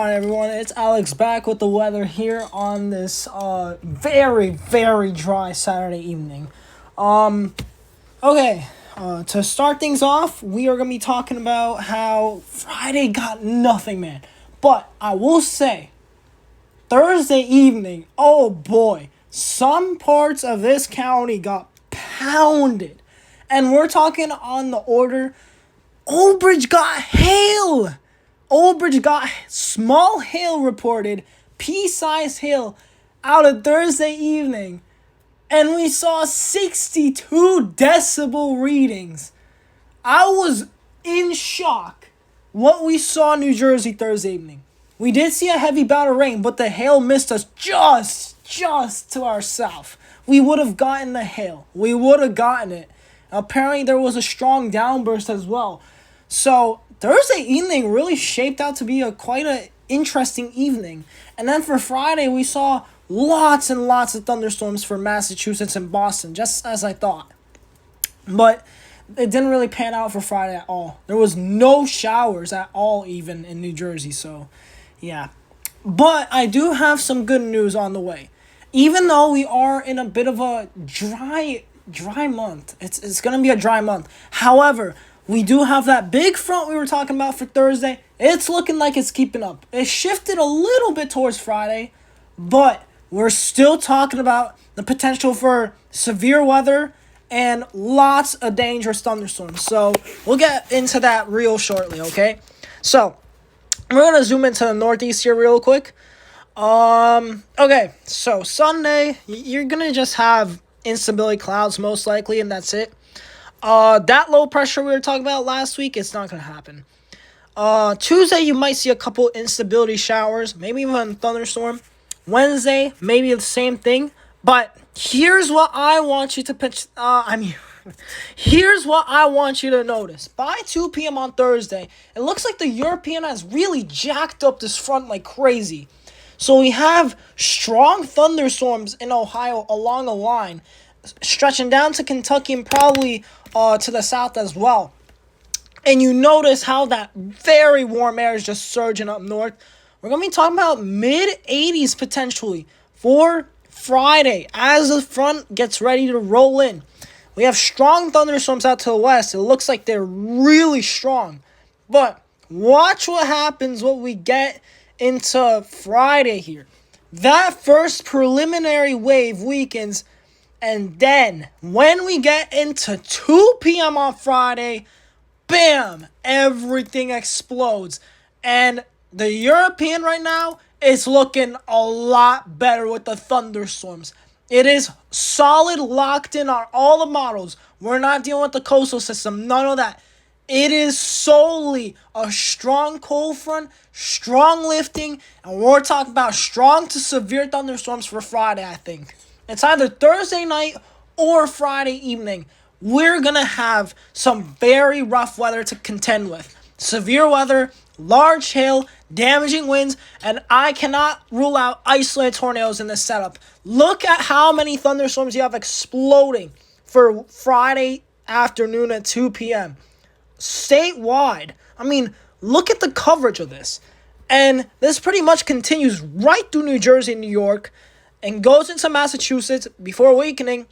Hi everyone, it's Alex back with the weather here on this very dry Saturday evening. Okay, to start things off, we are gonna be talking about how Friday got nothing, man. But I will say, Thursday evening, oh boy, some parts of this county got pounded, and we're talking on the order. Old Bridge got hail. Old Bridge got small hail reported, pea-sized hail, out of Thursday evening. And we saw 62 decibel readings. I was in shock what we saw in New Jersey Thursday evening. We did see a heavy bout of rain, but the hail missed us just to our south. We would have gotten the hail. We would have gotten it. Apparently there was a strong downburst as well. So Thursday evening really shaped out to be quite an interesting evening. And then for Friday, we saw lots and lots of thunderstorms for Massachusetts and Boston, just as I thought. But it didn't really pan out for Friday at all. There was no showers at all even in New Jersey, so yeah. But I do have some good news on the way. Even though we are in a bit of a dry month, it's going to be a dry month. However, we do have that big front we were talking about for Thursday. It's looking like it's keeping up. It shifted a little bit towards Friday, but we're still talking about the potential for severe weather and lots of dangerous thunderstorms. So we'll get into that real shortly, okay? So we're going to zoom into the Northeast here real quick. Okay, so Sunday, you're going to just have instability clouds most likely, and that's it. That low pressure we were talking about last week, it's not going to happen. Tuesday, you might see a couple instability showers, maybe even a thunderstorm. Wednesday, maybe the same thing. But here's what I want you to here's what I want you to notice. By 2 p.m. on Thursday, it looks like the European has really jacked up this front like crazy. So we have strong thunderstorms in Ohio along the line, stretching down to Kentucky and probably to the south as well. And you notice how that very warm air is just surging up north. We're going to be talking about mid-80s potentially for Friday as the front gets ready to roll in. We have strong thunderstorms out to the west. It looks like they're really strong. But watch what happens when we get into Friday here. That first preliminary wave weakens. And then, when we get into 2 p.m. on Friday, bam, everything explodes. And the European right now is looking a lot better with the thunderstorms. It is solid, locked in on all the models. We're not dealing with the coastal system, none of that. It is solely a strong cold front, strong lifting, and we're talking about strong to severe thunderstorms for Friday, I think. It's either Thursday night or Friday evening. We're going to have some very rough weather to contend with. Severe weather, large hail, damaging winds, and I cannot rule out isolated tornadoes in this setup. Look at how many thunderstorms you have exploding for Friday afternoon at 2 p.m. statewide. I mean, look at the coverage of this. And this pretty much continues right through New Jersey and New York, and goes into Massachusetts before weakening,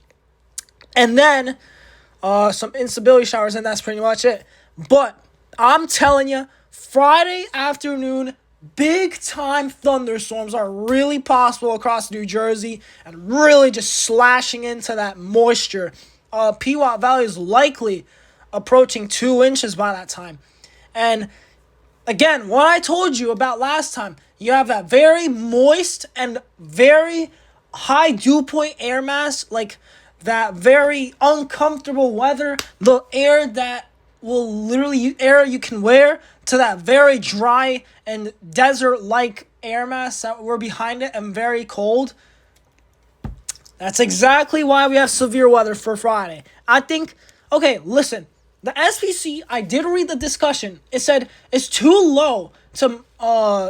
and then some instability showers, and that's pretty much it. But I'm telling you, Friday afternoon, big-time thunderstorms are really possible across New Jersey and really just slashing into that moisture. Pewaukee Valley is likely approaching 2 inches by that time. And again, what I told you about last time, you have that very moist and very high dew point air mass, like that very uncomfortable weather, the air that will literally air you can wear, to that very dry and desert-like air mass that we're behind it and very cold. That's exactly why we have severe weather for Friday. I think, okay, listen. The SPC, I did read the discussion. It said it's too low to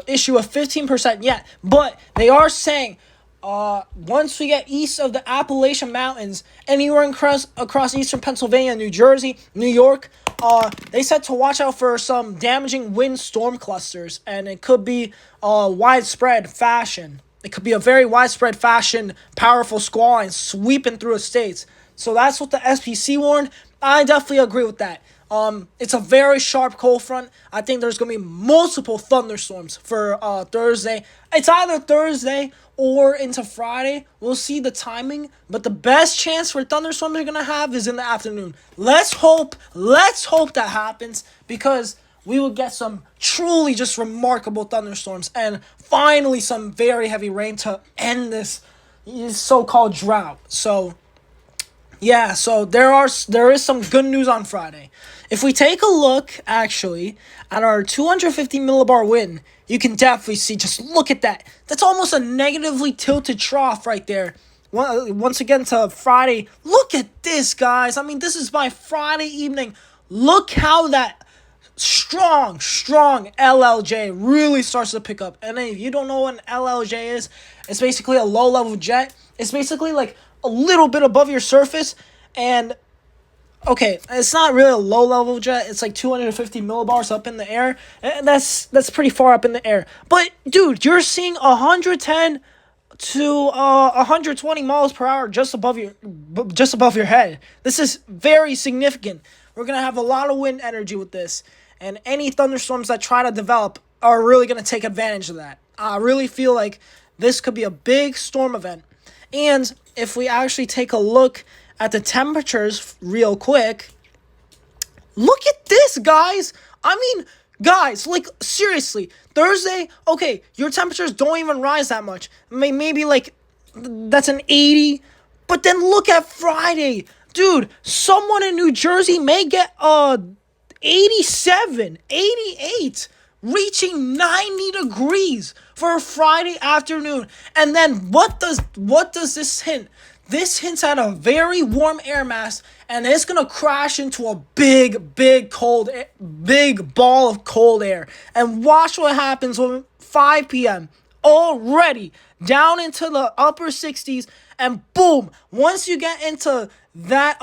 issue a 15% yet. But they are saying Once we get east of the Appalachian Mountains, anywhere across eastern Pennsylvania, New Jersey, New York, they said to watch out for some damaging wind storm clusters, and it could be widespread fashion. It could be a very widespread fashion, powerful squall line sweeping through the states. So that's what the SPC warned. I definitely agree with that. It's a very sharp cold front. I think there's gonna be multiple thunderstorms for Thursday. It's either Thursday or into Friday. We'll see the timing, but the best chance for thunderstorms they're gonna have is in the afternoon. Let's hope that happens, because we will get some truly just remarkable thunderstorms and finally some very heavy rain to end this so-called drought. So yeah, so there is some good news on Friday. If we take a look actually at our 250 millibar wind, you can definitely see, just look at that. That's almost a negatively tilted trough right there. Once again to Friday. Look at this, guys. I mean, this is my Friday evening. Look how that strong LLJ really starts to pick up. And if you don't know what an LLJ is, it's basically a low level jet. It's basically like a little bit above your surface, and okay, it's not really a low level jet. It's like 250 millibars up in the air, and that's pretty far up in the air. But dude, you're seeing 110 to 120 miles per hour just above your head. This is very significant. We're gonna have a lot of wind energy with this, and any thunderstorms that try to develop are really gonna take advantage of that. I really feel like this could be a big storm event. And if we actually take a look at the temperatures real quick, look at this, guys. I mean, guys, like, seriously, Thursday, okay, your temperatures don't even rise that much. Maybe like, that's an 80. But then look at Friday. Dude, someone in New Jersey may get 87, 88, reaching 90 degrees for a Friday afternoon. And then what does this hint? This hints at a very warm air mass, and it's gonna crash into a big ball of cold air. And watch what happens when 5 p.m. already down into the upper 60s, and boom, once you get into that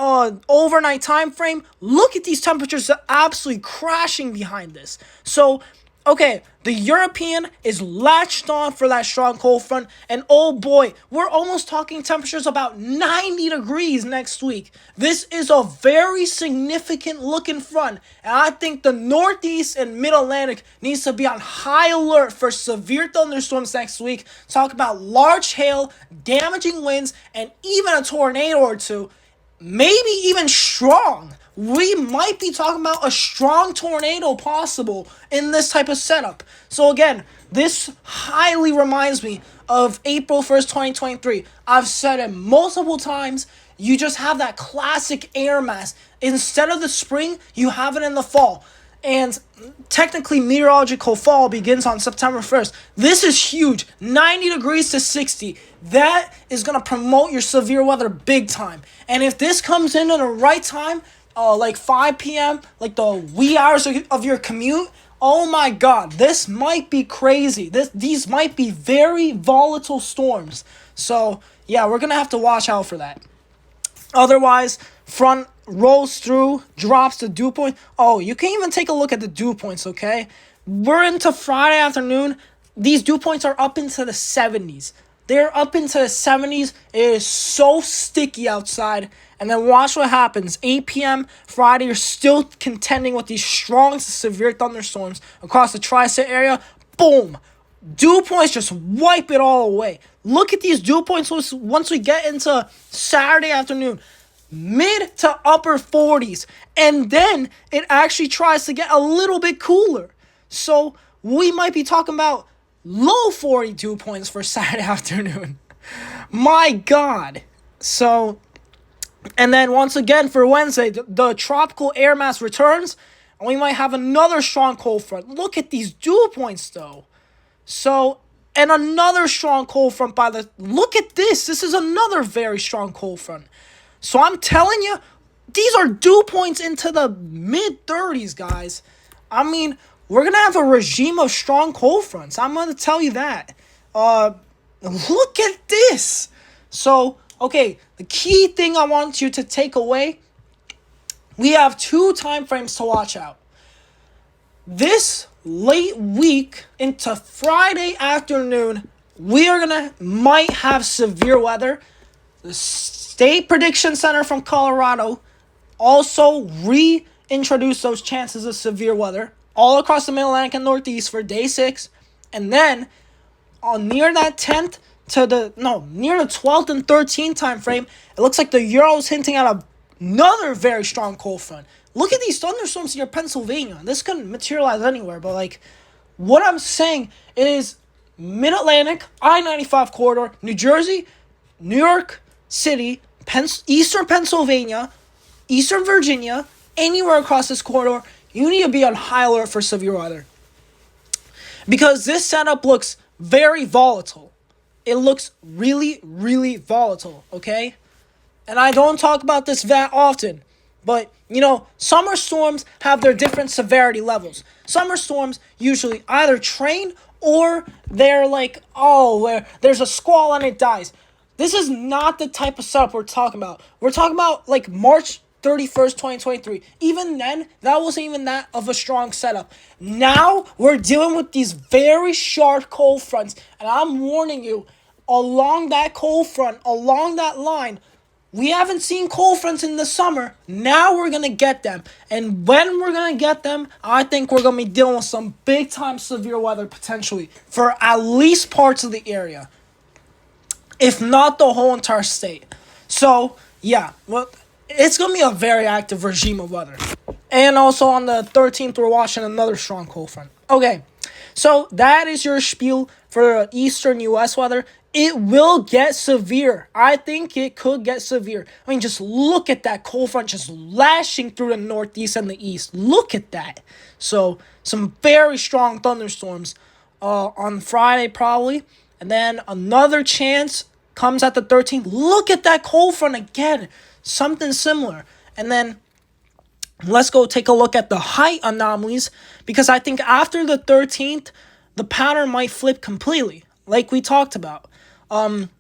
overnight time frame, look at these temperatures absolutely crashing behind this. So okay, the European is latched on for that strong cold front, and oh boy, we're almost talking temperatures about 90 degrees next week. This is a very significant looking front, and I think the Northeast and Mid-Atlantic needs to be on high alert for severe thunderstorms next week. Talk about large hail, damaging winds, and even a tornado or two, maybe even strong. We might be talking about a strong tornado possible in this type of setup. So again, this highly reminds me of April 1st, 2023. I've said it multiple times. You just have that classic air mass. Instead of the spring, you have it in the fall. And technically, meteorological fall begins on September 1st. This is huge. 90 degrees to 60. That is going to promote your severe weather big time. And if this comes in at the right time, like 5 p.m., like the wee hours of your commute, oh my god, this might be crazy. These might be very volatile storms. So, yeah, we're going to have to watch out for that. Otherwise, front rolls through, drops the dew point. Oh, you can even take a look at the dew points, okay? We're into Friday afternoon. These dew points are up into the 70s. They're up into the 70s. It is so sticky outside. And then watch what happens. 8 p.m. Friday, you're still contending with these strong, severe thunderstorms across the tri-state area. Boom! Dew points just wipe it all away. Look at these dew points once we get into Saturday afternoon. Mid to upper 40s. And then it actually tries to get a little bit cooler. So we might be talking about low 40 dew points for Saturday afternoon. My God. So, and then once again for Wednesday, the tropical air mass returns. And we might have another strong cold front. Look at these dew points though. So, and another strong cold front look at this. This is another very strong cold front. So I'm telling you, these are dew points into the mid-30s, guys. I mean, we're going to have a regime of strong cold fronts. I'm going to tell you that. Look at this. So, okay, the key thing I want you to take away, we have 2 time frames to watch out. This late week into Friday afternoon, we are might have severe weather. The State Prediction Center from Colorado also reintroduced those chances of severe weather all across the Mid-Atlantic and Northeast for day 6. And then near that 10th near the 12th and 13th time frame, it looks like the Euro is hinting at another very strong cold front. Look at these thunderstorms near Pennsylvania. This could materialize anywhere, but like what I'm saying is Mid-Atlantic, I-95 corridor, New Jersey, New York City, Eastern Pennsylvania, Eastern Virginia, anywhere across this corridor, you need to be on high alert for severe weather. Because this setup looks very volatile. It looks really, really volatile, okay? And I don't talk about this that often, but, summer storms have their different severity levels. Summer storms usually either train or they're like, where there's a squall and it dies. This is not the type of setup we're talking about. We're talking about like March 31st, 2023. Even then, that wasn't even that of a strong setup. Now, we're dealing with these very sharp cold fronts, and I'm warning you, along that cold front, along that line, we haven't seen cold fronts in the summer. Now we're going to get them. And when we're going to get them, I think we're going to be dealing with some big-time severe weather potentially for at least parts of the area, if not the whole entire state. So, yeah, it's going to be a very active regime of weather. And also on the 13th, we're watching another strong cold front. Okay, so that is your spiel for eastern U.S. weather. It will get severe. I think it could get severe. I mean, just look at that cold front just lashing through the Northeast and the East. Look at that. So, some very strong thunderstorms on Friday probably. And then another chance comes at the 13th. Look at that cold front again. Something similar. And then let's go take a look at the height anomalies, because I think after the 13th, the pattern might flip completely, like we talked about.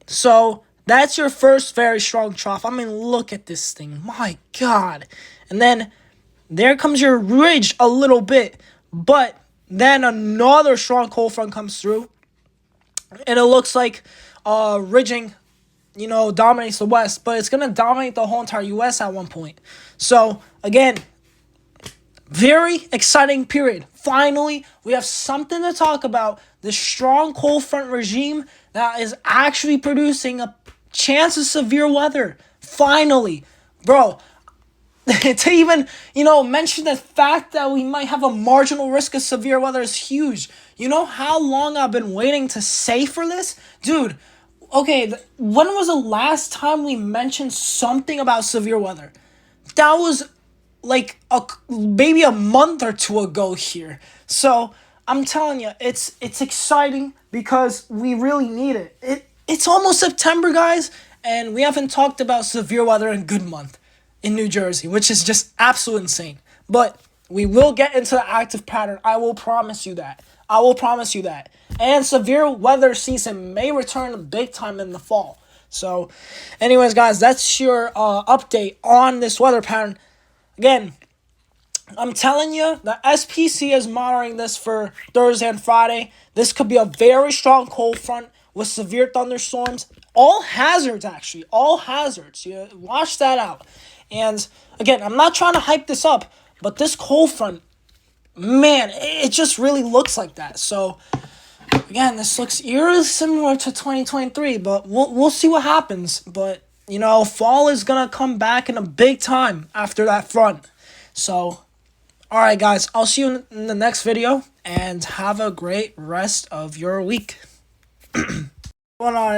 So that's your first very strong trough. I mean, look at this thing. My God. And then there comes your ridge a little bit, but then another strong cold front comes through, and it looks like ridging, dominates the West, but it's going to dominate the whole entire U.S. at one point. So, again, very exciting period. Finally, we have something to talk about. The strong cold front regime that is actually producing a chance of severe weather. Finally. Bro, to even, mention the fact that we might have a marginal risk of severe weather is huge. You know how long I've been waiting to say for this? Dude, okay, when was the last time we mentioned something about severe weather? That was like maybe a month or two ago here. So I'm telling you, it's exciting because we really need it. It's almost September, guys, and we haven't talked about severe weather in a good month in New Jersey, which is just absolutely insane. But we will get into the active pattern. I will promise you that. And severe weather season may return big time in the fall. So, anyways, guys, that's your update on this weather pattern. Again, I'm telling you, the SPC is monitoring this for Thursday and Friday. This could be a very strong cold front with severe thunderstorms. All hazards, actually. All hazards. Watch that out. And, again, I'm not trying to hype this up, but this cold front, man, it just really looks like that. So, again, this looks eerily similar to 2023, but we'll see what happens. But, fall is going to come back in a big time after that front. So, alright guys, I'll see you in the next video, and have a great rest of your week. Going on?